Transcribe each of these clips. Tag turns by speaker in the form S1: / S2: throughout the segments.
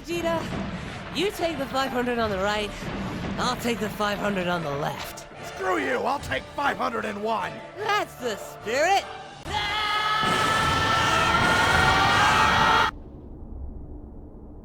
S1: Vegeta, you take the 500 on the right, I'll take the 500 on the left.
S2: Screw you, I'll take 501.
S1: That's the spirit.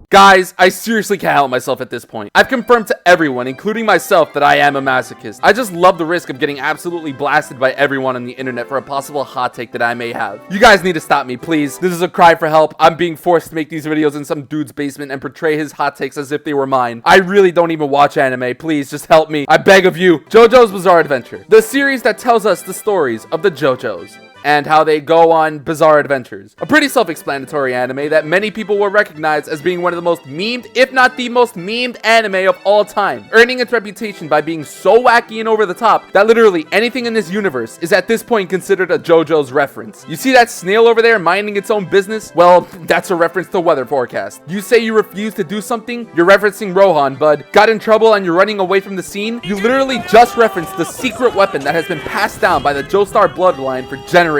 S3: Guys, I seriously can't help myself at this point. I've confirmed to everyone, including myself, that I am a masochist. I just love the risk of getting absolutely blasted by everyone on the internet for a possible hot take that I may have. You guys need to stop me, please. This is a cry for help. I'm being forced to make these videos in some dude's basement and portray his hot takes as if they were mine. I really don't even watch anime. Please, just help me. I beg of you. JoJo's Bizarre Adventure, the series that tells us the stories of the JoJos and how they go on bizarre adventures. A pretty self-explanatory anime that many people will recognize as being one of the most memed, if not the most memed anime of all time, earning its reputation by being so wacky and over the top that literally anything in this universe is at this point considered a JoJo's reference. You see that snail over there minding its own business? Well, that's a reference to weather forecast. You say you refuse to do something, you're referencing Rohan, bud. Got in trouble and you're running away from the scene? You literally just referenced the secret weapon that has been passed down by the Joestar bloodline for generations.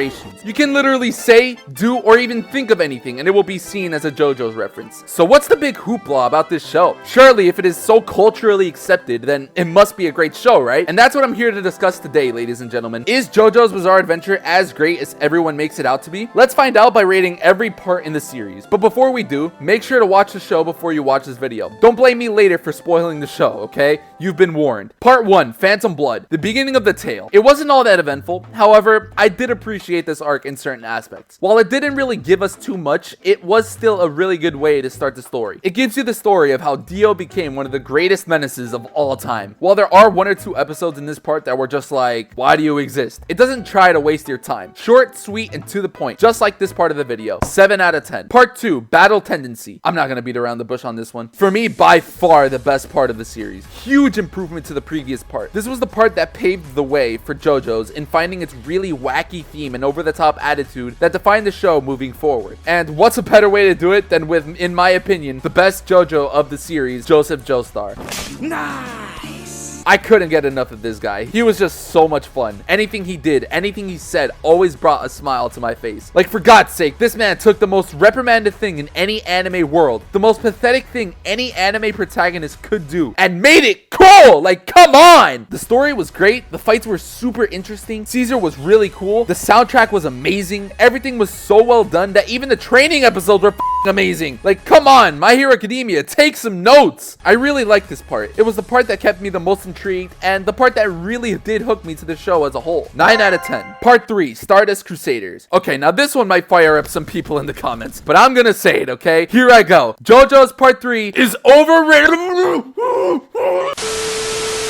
S3: You can literally say, do, or even think of anything and it will be seen as a JoJo's reference. So what's the big hoopla about this show? Surely if it is so culturally accepted, then it must be a great show, right? And that's what I'm here to discuss today, ladies and gentlemen. Is JoJo's Bizarre Adventure as great as everyone makes it out to be? Let's find out by rating every part in the series. But before we do, make sure to watch the show before you watch this video. Don't blame me later for spoiling the show, okay? You've been warned. Part 1, Phantom Blood, the beginning of the tale. It wasn't all that eventful. However, I did appreciate this arc in certain aspects. While it didn't really give us too much, it was still a really good way to start the story. It gives you the story of how Dio became one of the greatest menaces of all time. While there are 1 or 2 episodes in this part that were just like, why do you exist? It doesn't try to waste your time. Short, sweet, and to the point, just like this part of the video. 7 out of 10. Part 2, Battle Tendency. I'm not gonna beat around the bush on this one. For me, by far the best part of the series. Huge improvement to the previous part. This was the part that paved the way for JoJo's in finding its really wacky theme and over-the-top attitude that defined the show moving forward. And what's a better way to do it than with, in my opinion, the best JoJo of the series, Joseph Joestar.
S2: Nice!
S3: I couldn't get enough of this guy. He was just so much fun. Anything he did, anything he said always brought a smile to my face. Like, for God's sake, this man took the most reprimanded thing in any anime world, the most pathetic thing any anime protagonist could do, and made it cool! Like, come on! The story was great. The fights were super interesting. Caesar was really cool. The soundtrack was amazing. Everything was so well done that even the training episodes were amazing. Like, come on, My Hero Academia, take some notes. I really liked this part. It was the part that kept me the most intrigued and the part that really did hook me to the show as a whole. 9 out of 10. Part 3, Stardust Crusaders. Okay, now this one might fire up some people in the comments, but I'm gonna say it, okay? Here I go. JoJo's Part 3 is overrated.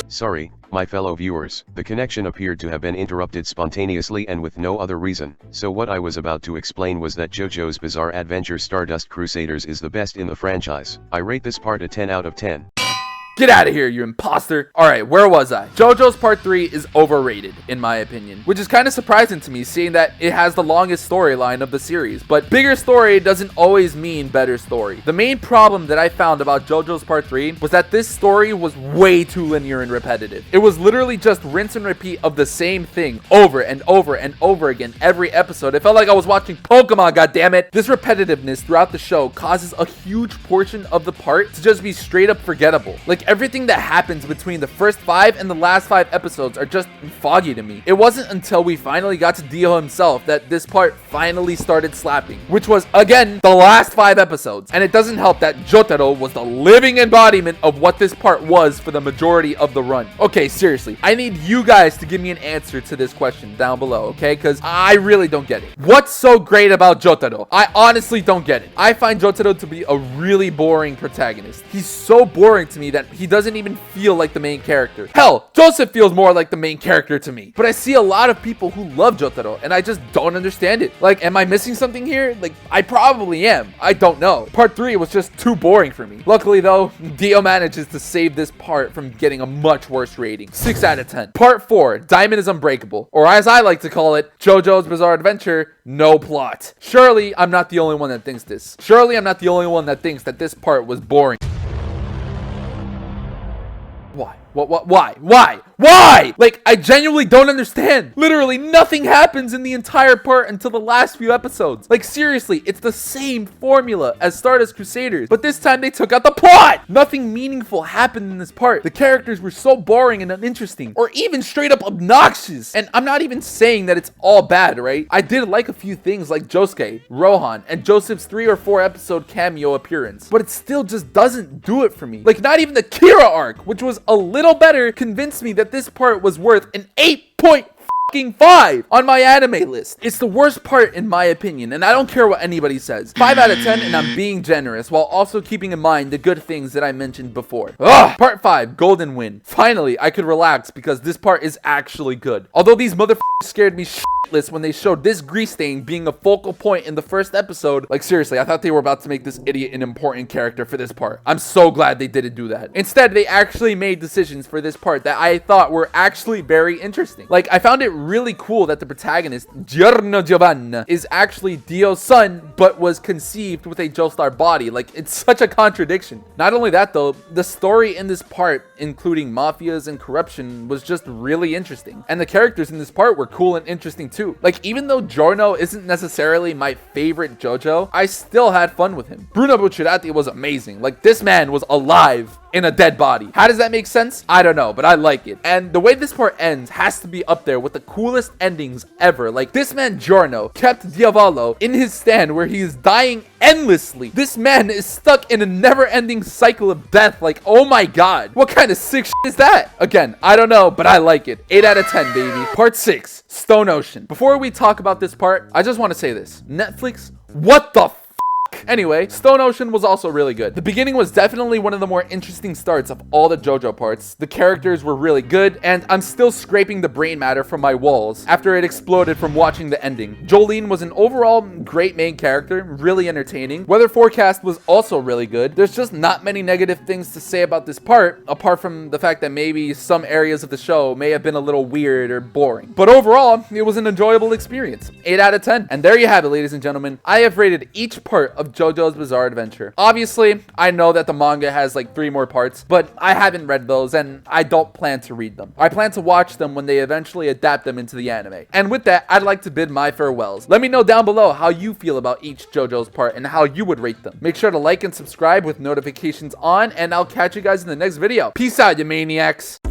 S4: Sorry, my fellow viewers, the connection appeared to have been interrupted spontaneously and with no other reason. So what I was about to explain was that JoJo's Bizarre Adventure Stardust Crusaders is the best in the franchise. I rate this part a 10 out of 10.
S3: Get out of here, you imposter. Alright, where was I? JoJo's Part 3 is overrated, in my opinion. Which is kind of surprising to me, seeing that it has the longest storyline of the series. But bigger story doesn't always mean better story. The main problem that I found about JoJo's Part 3 was that this story was way too linear and repetitive. It was literally just rinse and repeat of the same thing over and over and over again every episode. It felt like I was watching Pokemon, goddammit. This repetitiveness throughout the show causes a huge portion of the part to just be straight up forgettable. Like, everything that happens between the first 5 and the last 5 episodes are just foggy to me. It wasn't until we finally got to Dio himself that this part finally started slapping, which was, again, the last 5 episodes. And it doesn't help that Jotaro was the living embodiment of what this part was for the majority of the run. Okay, seriously, I need you guys to give me an answer to this question down below, okay? Because I really don't get it. What's so great about Jotaro? I honestly don't get it. I find Jotaro to be a really boring protagonist. He's so boring to me that he doesn't even feel like the main character. Hell, Joseph feels more like the main character to me. But I see a lot of people who love Jotaro, and I just don't understand it. Like, am I missing something here? Like, I probably am. I don't know. Part 3 was just too boring for me. Luckily, though, Dio manages to save this part from getting a much worse rating. 6 out of 10. Part 4, Diamond is Unbreakable. Or as I like to call it, JoJo's Bizarre Adventure, no plot. Surely, I'm not the only one that thinks this. Surely, I'm not the only one that thinks that this part was boring. Why? Why? Like, I genuinely don't understand. Literally nothing happens in the entire part until the last few episodes. Like, seriously, it's the same formula as Stardust Crusaders, but this time they took out the plot. Nothing meaningful happened in this part. The characters were so boring and uninteresting, or even straight up obnoxious. And I'm not even saying that it's all bad, right? I did like a few things like Josuke, Rohan, and Joseph's 3 or 4 episode cameo appearance, but it still just doesn't do it for me. Like, not even the Kira arc, which was a little better, convinced me that this part was worth an 8.5 on my anime list. It's the worst part in my opinion, and I don't care what anybody says. 5 out of 10, and I'm being generous while also keeping in mind the good things that I mentioned before. Ugh! Part 5, Golden Wind. Finally, I could relax because this part is actually good. Although these motherfuckers scared me shitless when they showed this grease stain being a focal point in the first episode. Like, seriously, I thought they were about to make this idiot an important character for this part. I'm so glad they didn't do that. Instead, they actually made decisions for this part that I thought were actually very interesting. Like, I found it really cool that the protagonist, Giorno Giovanna, is actually Dio's son, but was conceived with a Joestar body. Like, it's such a contradiction. Not only that, though, the story in this part, including mafias and corruption, was just really interesting. And the characters in this part were cool and interesting too. Like, even though Giorno isn't necessarily my favorite JoJo, I still had fun with him. Bruno Bucciarati was amazing. Like, this man was alive in a dead body. How does that make sense? I don't know, but I like it. And the way this part ends has to be up there with the coolest endings ever. Like, this man Giorno kept Diavolo in his stand where he is dying endlessly. This man is stuck in a never-ending cycle of death. Like, oh my god, what kind of sick shit is that? Again, I don't know, but I like it. 8 out of 10, baby. Part 6, Stone Ocean. Before we talk about this part, I just want to say this. Netflix, what the Anyway, Stone Ocean was also really good. The beginning was definitely one of the more interesting starts of all the JoJo parts. The characters were really good, and I'm still scraping the brain matter from my walls after it exploded from watching the ending. Jolene was an overall great main character, really entertaining. Weather Forecast was also really good. There's just not many negative things to say about this part, apart from the fact that maybe some areas of the show may have been a little weird or boring. But overall, it was an enjoyable experience. 8 out of 10. And there you have it, ladies and gentlemen. I have rated each part of JoJo's Bizarre Adventure. Obviously, I know that the manga has like 3 more parts, but I haven't read those and I don't plan to read them. I plan to watch them when they eventually adapt them into the anime. And with that, I'd like to bid my farewells. Let me know down below how you feel about each JoJo's part and how you would rate them. Make sure to like and subscribe with notifications on, and I'll catch you guys in the next video. Peace out, you maniacs.